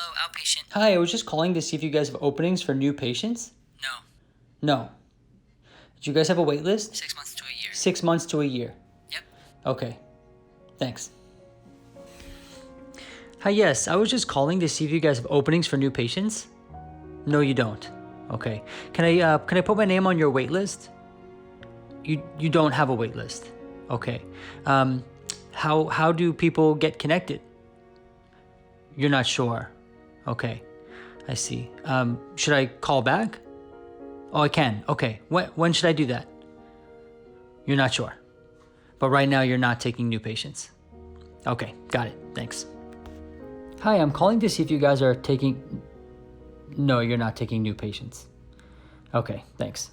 Hello, outpatient. Hi, I was just calling to see if you guys have openings for new patients. No. No. Do you guys have a wait list? 6 months to a year. 6 months to a year. Yep. Okay. Thanks. Hi, yes, I was just calling to see if you guys have openings for new patients. No, you don't. Okay. Can I put my name on your wait list? You don't have a wait list. Okay. How do people get connected? You're not sure. Okay. I see. Should I call back? Oh, I can. Okay. When should I do that? You're not sure. But right now you're not taking new patients. Okay, got it. Thanks. Hi, I'm calling to see if you guys are taking... No, you're not taking new patients. Okay, thanks.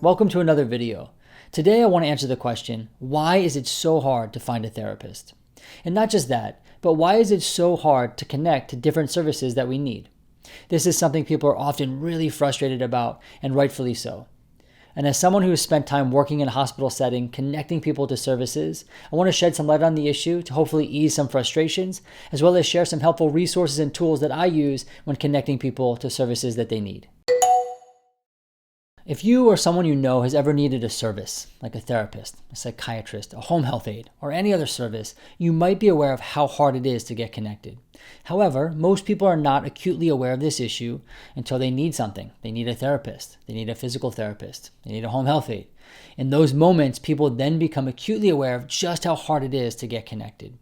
Welcome to another video. Today I want to answer the question, why is it so hard to find a therapist? And not just that, but why is it so hard to connect to different services that we need? This is something people are often really frustrated about, and rightfully so. And as someone who has spent time working in a hospital setting, connecting people to services, I want to shed some light on the issue to hopefully ease some frustrations, as well as share some helpful resources and tools that I use when connecting people to services that they need. If you or someone you know has ever needed a service, like a therapist, a psychiatrist, a home health aide, or any other service, you might be aware of how hard it is to get connected. However, most people are not acutely aware of this issue until they need something. They need a therapist, they need a physical therapist, they need a home health aide. In those moments, people then become acutely aware of just how hard it is to get connected.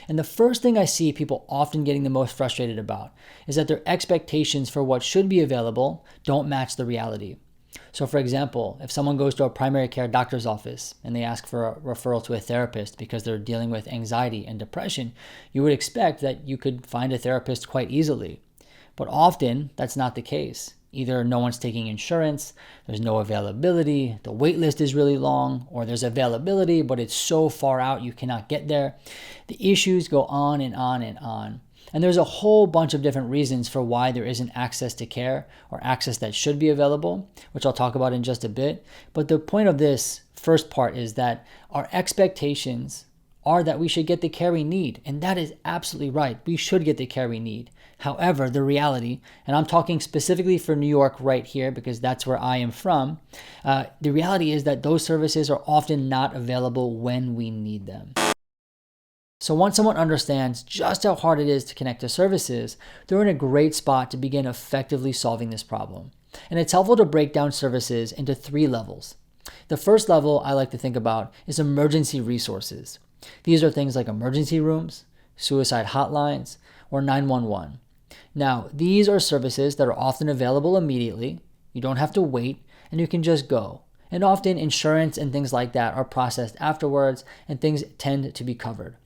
And the first thing I see people often getting the most frustrated about is that their expectations for what should be available don't match the reality. So for example, if someone goes to a primary care doctor's office and they ask for a referral to a therapist because they're dealing with anxiety and depression, you would expect that you could find a therapist quite easily. But often that's not the case. Either no one's taking insurance, there's no availability, the wait list is really long, or there's availability, but it's so far out you cannot get there. The issues go on and on and on. And there's a whole bunch of different reasons for why there isn't access to care or access that should be available, which I'll talk about in just a bit. But the point of this first part is that our expectations are that we should get the care we need. And that is absolutely right. We should get the care we need. However, the reality, and I'm talking specifically for New York right here because that's where I am from, the reality is that those services are often not available when we need them. So once someone understands just how hard it is to connect to services, they're in a great spot to begin effectively solving this problem. And it's helpful to break down services into 3 levels. The first level I like to think about is emergency resources. These are things like emergency rooms, suicide hotlines, or 911. Now, these are services that are often available immediately. You don't have to wait, and you can just go. And often insurance and things like that are processed afterwards, and things tend to be covered.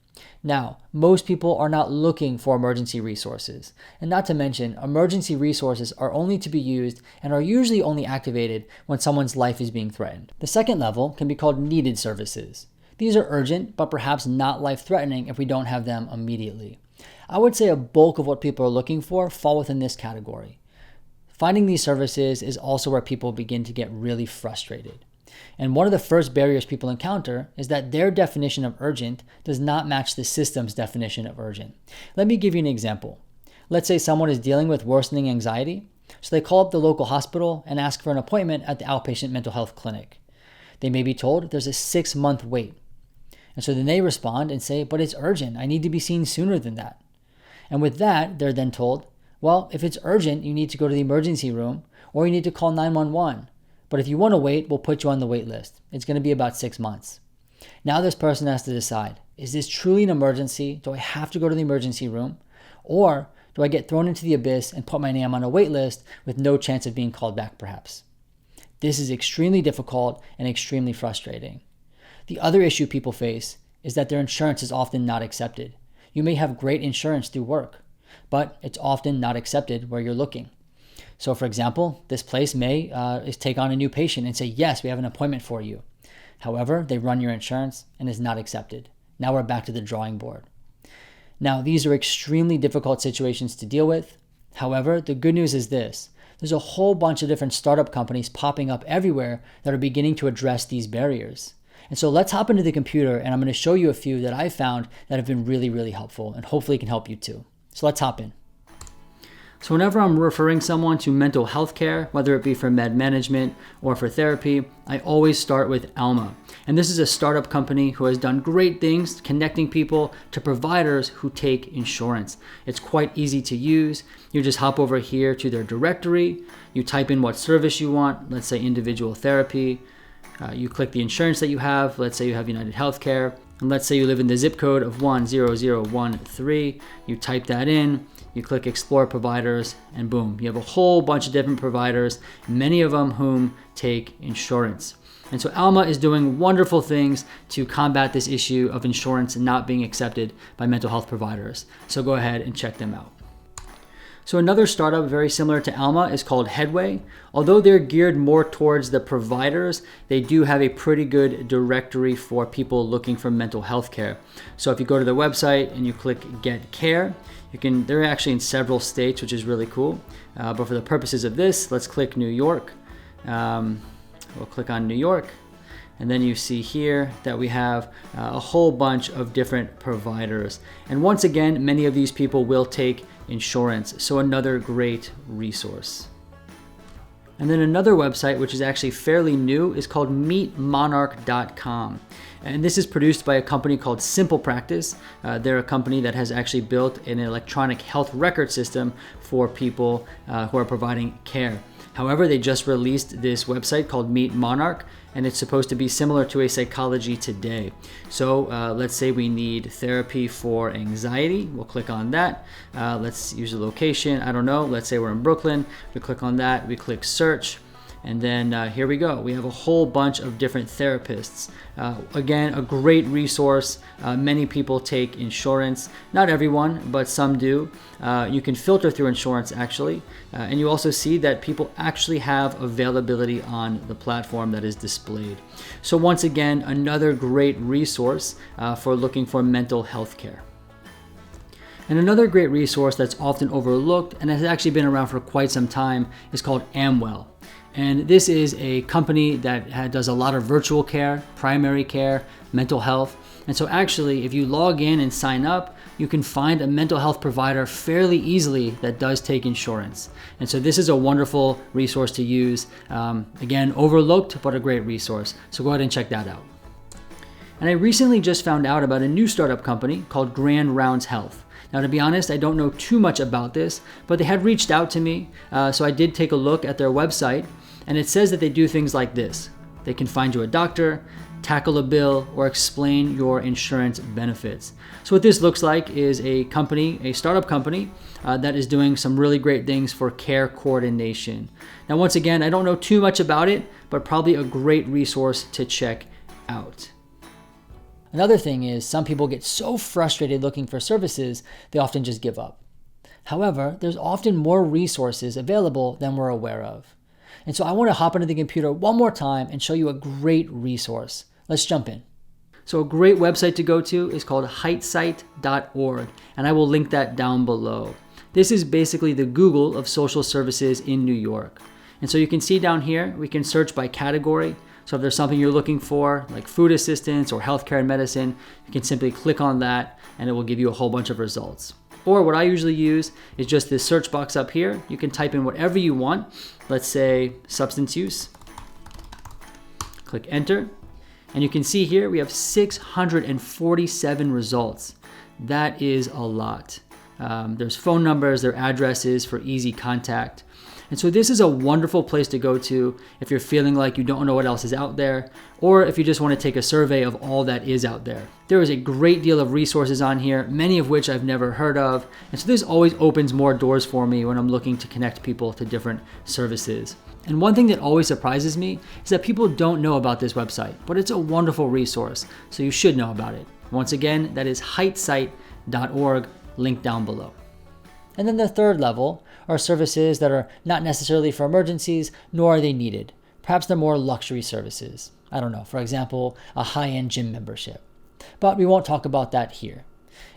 Now, most people are not looking for emergency resources. And not to mention, emergency resources are only to be used and are usually only activated when someone's life is being threatened. The second level can be called needed services. These are urgent, but perhaps not life-threatening if we don't have them immediately. I would say a bulk of what people are looking for fall within this category. Finding these services is also where people begin to get really frustrated. And one of the first barriers people encounter is that their definition of urgent does not match the system's definition of urgent. Let me give you an example. Let's say someone is dealing with worsening anxiety, so they call up the local hospital and ask for an appointment at the outpatient mental health clinic. They may be told there's a 6-month wait. And so then they respond and say, but it's urgent. I need to be seen sooner than that. And with that, they're then told, well, if it's urgent, you need to go to the emergency room or you need to call 911. But if you want to wait, we'll put you on the wait list. It's going to be about 6 months. Now this person has to decide, is this truly an emergency? Do I have to go to the emergency room? Or do I get thrown into the abyss and put my name on a wait list with no chance of being called back perhaps? This is extremely difficult and extremely frustrating. The other issue people face is that their insurance is often not accepted. You may have great insurance through work, but it's often not accepted where you're looking. So for example, this place may take on a new patient and say, yes, we have an appointment for you. However, they run your insurance and it's not accepted. Now we're back to the drawing board. Now, these are extremely difficult situations to deal with. However, the good news is this. There's a whole bunch of different startup companies popping up everywhere that are beginning to address these barriers. And so let's hop into the computer and I'm going to show you a few that I found that have been really, really helpful and hopefully can help you too. So let's hop in. So whenever I'm referring someone to mental health care, whether it be for med management or for therapy, I always start with Alma. And this is a startup company who has done great things connecting people to providers who take insurance. It's quite easy to use. You just hop over here to their directory. You type in what service you want, let's say individual therapy. You click the insurance that you have. Let's say you have United Healthcare. And let's say you live in the zip code of 10013. You type that in. You click explore providers and boom, you have a whole bunch of different providers, many of them whom take insurance. And so Alma is doing wonderful things to combat this issue of insurance not being accepted by mental health providers. So go ahead and check them out. So another startup very similar to Alma is called Headway. Although they're geared more towards the providers, they do have a pretty good directory for people looking for mental health care. So if you go to their website and you click Get Care, they're actually in several states, which is really cool. But for the purposes of this, let's click New York. We'll click on New York. And then you see here that we have a whole bunch of different providers. And once again, many of these people will take insurance. So another great resource. And then another website, which is actually fairly new, is called meetmonarch.com. And this is produced by a company called Simple Practice. They're a company that has actually built an electronic health record system for people who are providing care. However, they just released this website called Meet Monarch, and it's supposed to be similar to a Psychology Today. So let's say we need therapy for anxiety. We'll click on that. Let's use a location. I don't know. Let's say we're in Brooklyn. We click on that. We click search. And then here we go. We have a whole bunch of different therapists. Again, a great resource. Many people take insurance. Not everyone, but some do. You can filter through insurance actually. And you also see that people actually have availability on the platform that is displayed. So once again, another great resource for looking for mental health care. And another great resource that's often overlooked and has actually been around for quite some time is called Amwell. And this is a company that does a lot of virtual care, primary care, mental health. And so actually, if you log in and sign up, you can find a mental health provider fairly easily that does take insurance. And so this is a wonderful resource to use. Again, overlooked, but a great resource. So go ahead and check that out. And I recently just found out about a new startup company called Grand Rounds Health. Now, to be honest, I don't know too much about this, but they had reached out to me. So I did take a look at their website. And it says that they do things like this. They can find you a doctor, tackle a bill, or explain your insurance benefits. So what this looks like is a company, a startup company, that is doing some really great things for care coordination. Now, once again, I don't know too much about it, but probably a great resource to check out. Another thing is some people get so frustrated looking for services, they often just give up. However, there's often more resources available than we're aware of. And so I want to hop into the computer one more time and show you a great resource. Let's jump in. So a great website to go to is called heightsite.org, and I will link that down below. This is basically the Google of social services in New York. And so you can see down here, we can search by category. So if there's something you're looking for, like food assistance or healthcare and medicine, you can simply click on that and it will give you a whole bunch of results. Or what I usually use is just this search box up here. You can type in whatever you want. Let's say substance use. Click enter. And you can see here we have 647 results. That is a lot. There's phone numbers, there are addresses for easy contact. And so this is a wonderful place to go to if you're feeling like you don't know what else is out there, or if you just want to take a survey of all that is out there. There is a great deal of resources on here, many of which I've never heard of. And so this always opens more doors for me when I'm looking to connect people to different services. And one thing that always surprises me is that people don't know about this website, but it's a wonderful resource, so you should know about it. Once again, that is heightsite.org, link down below. And then the third level are services that are not necessarily for emergencies, nor are they needed. Perhaps they're more luxury services. I don't know, for example, a high-end gym membership. But we won't talk about that here.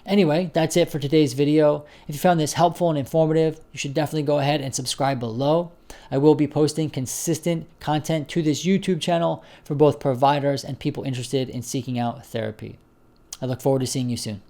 Anyway, that's it for today's video. If you found this helpful and informative, you should definitely go ahead and subscribe below. I will be posting consistent content to this YouTube channel for both providers and people interested in seeking out therapy. I look forward to seeing you soon.